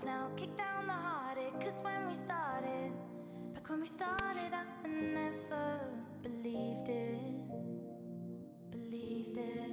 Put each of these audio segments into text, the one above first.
off now, kick down the heartache. Cause when we started, back when we started, I never believed it, believed it.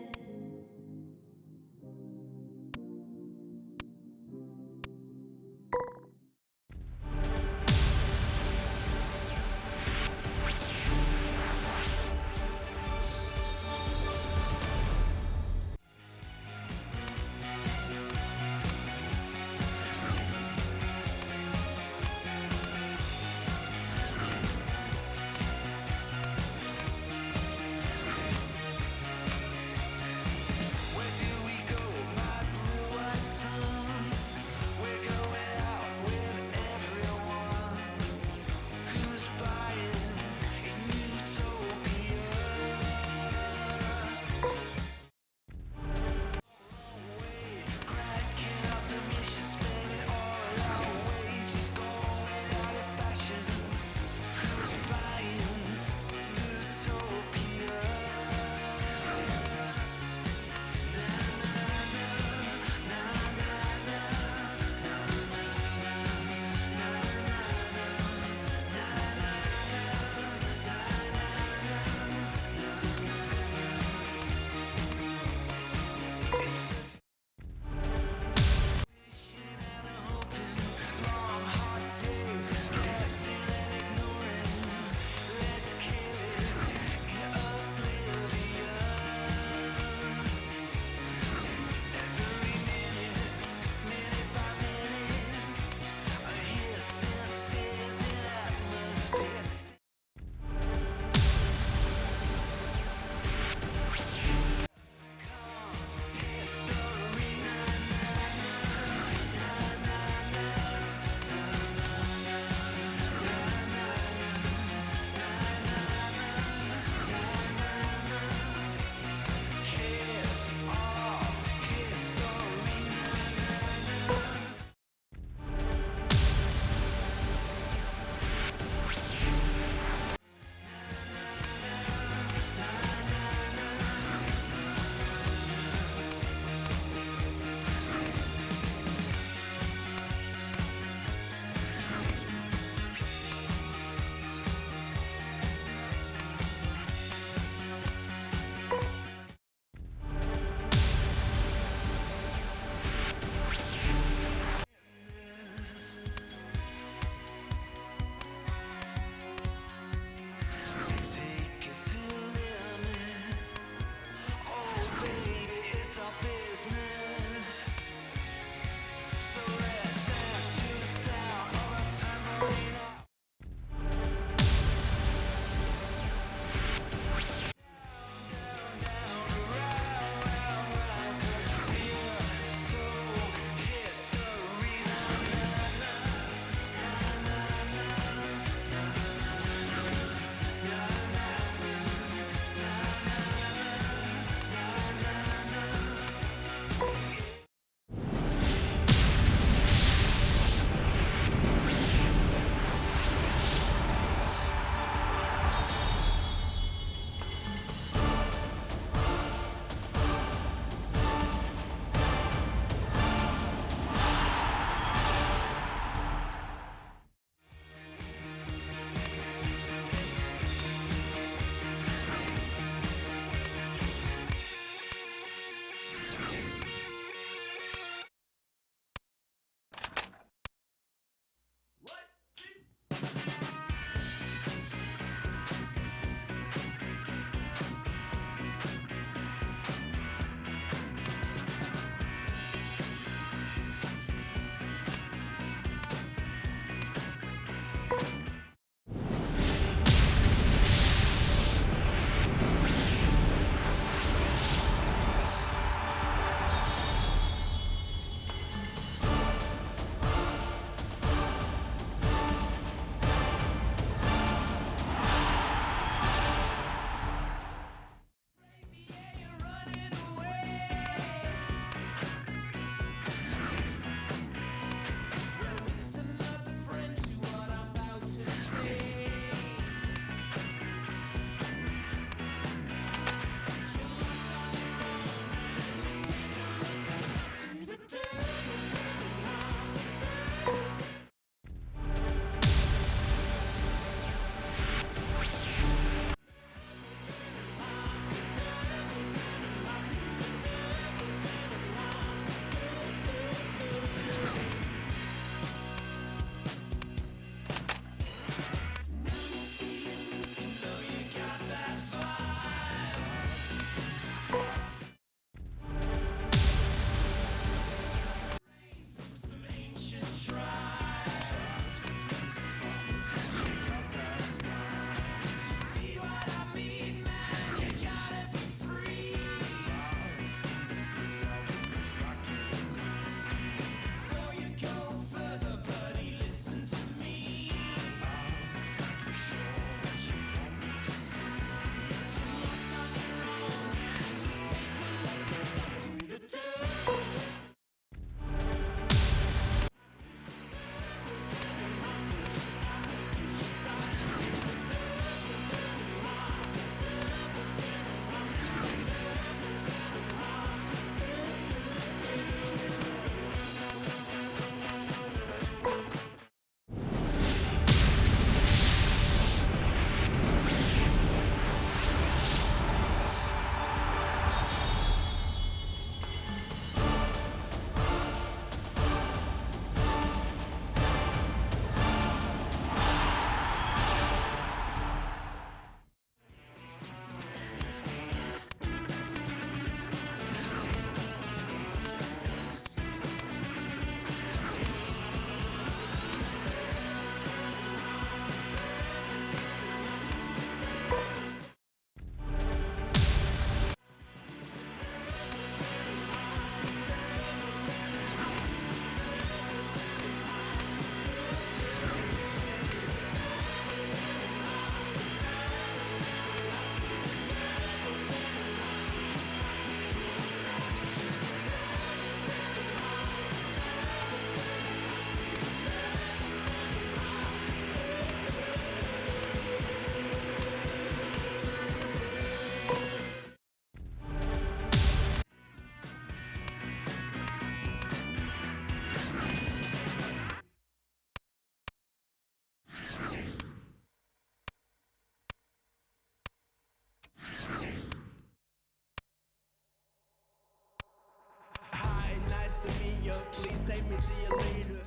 to your leader.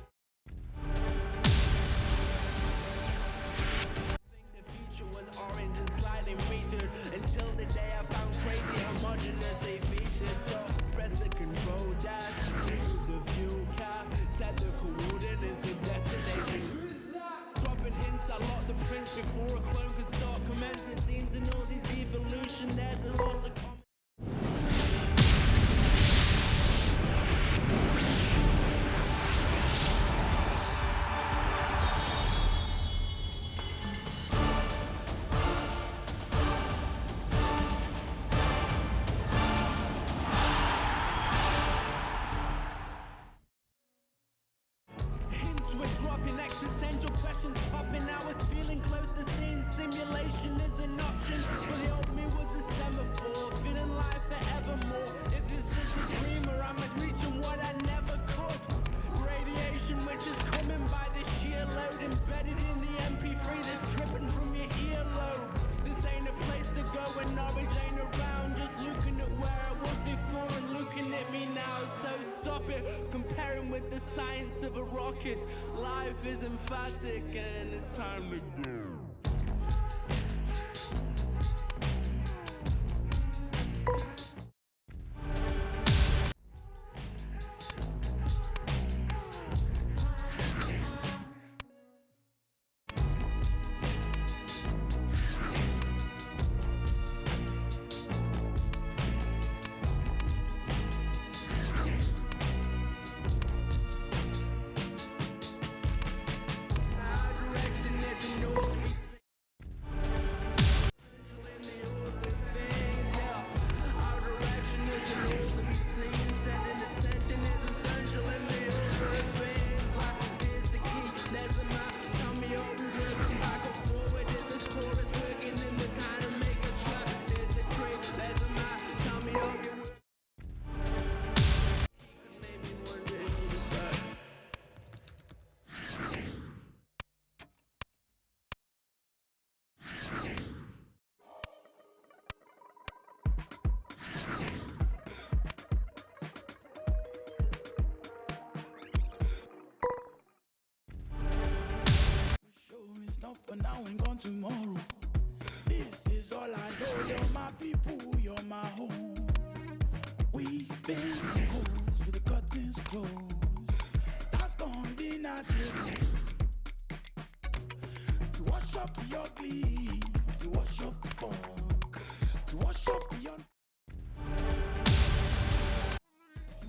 Think the future was orange and slightly metered until the day I found crazy homogeneously featured. So press the control dash, the fuel cap, set the coordinates and destination. Dropping hints, I lock the prints before a clone can start commencing scenes in all these evolution. There's a loss of we're dropping existential questions popping. I was feeling close to seeing simulation is an option, but the old me was a semaphore, feeling life forevermore. If this is the dream or I'm reaching what I never could. Radiation which is coming by the sheer load, embedded in the MP3 that's dripping from your earlobe. This ain't a place to go when knowledge ain't around. Just looking at where I was before and looking at me now. So stop it, comparing with the science of a rocket. Life is emphatic and it's time to go. For now and gone tomorrow. This is all I know. You're my people, you're my home. We've been holes with the curtains closed. That's gone dinner table. To wash up the ugly, to wash up the funk, to wash up the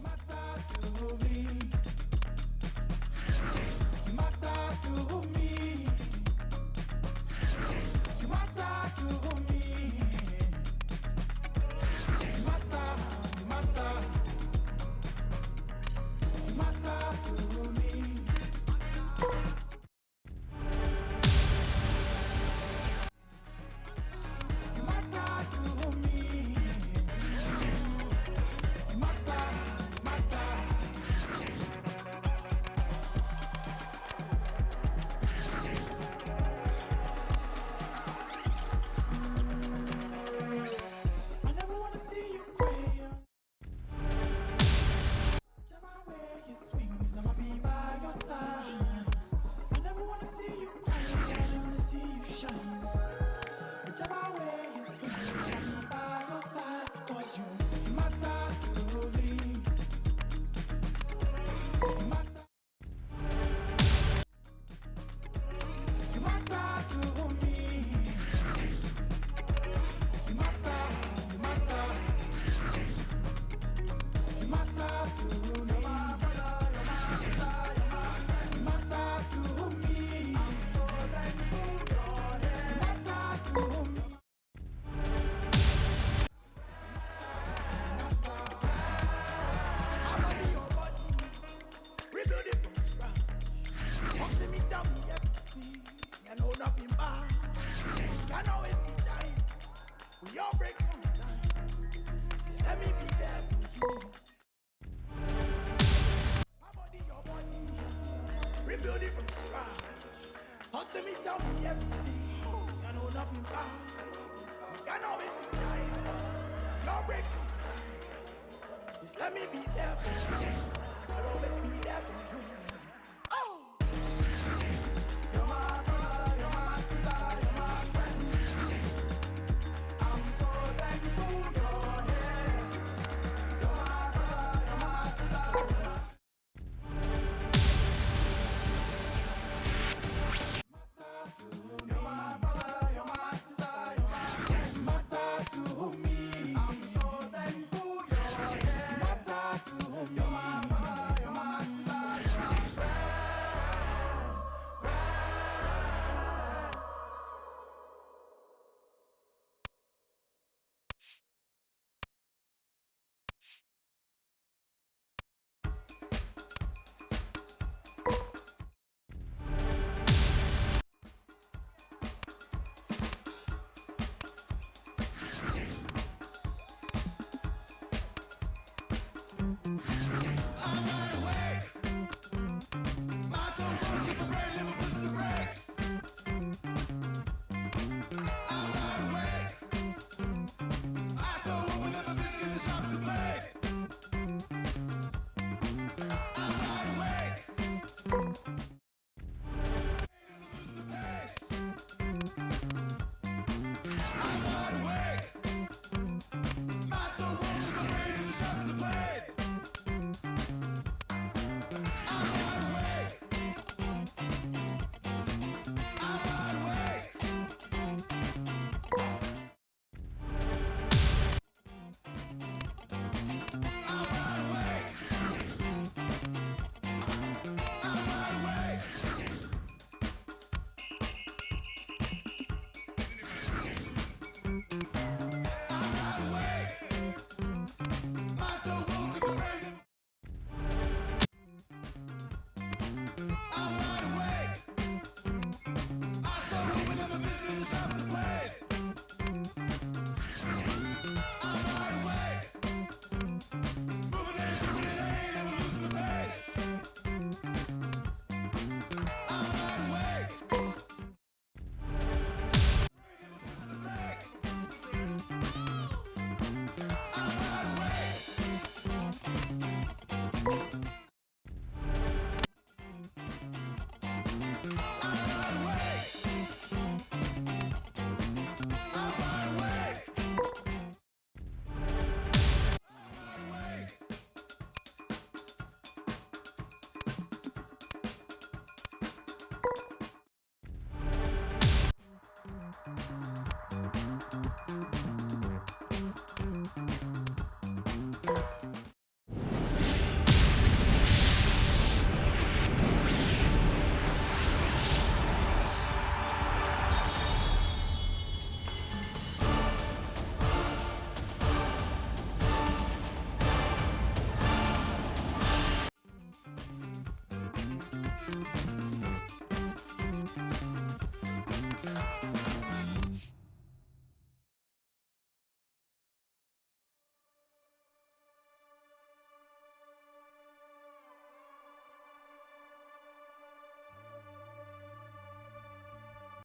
matter to me. Matter to me. Rebuild it from scratch. Talk to me, tell me everything. You know nothing bad. You can always be trying. Your break sometime. Just let me be there for you. always be there for you.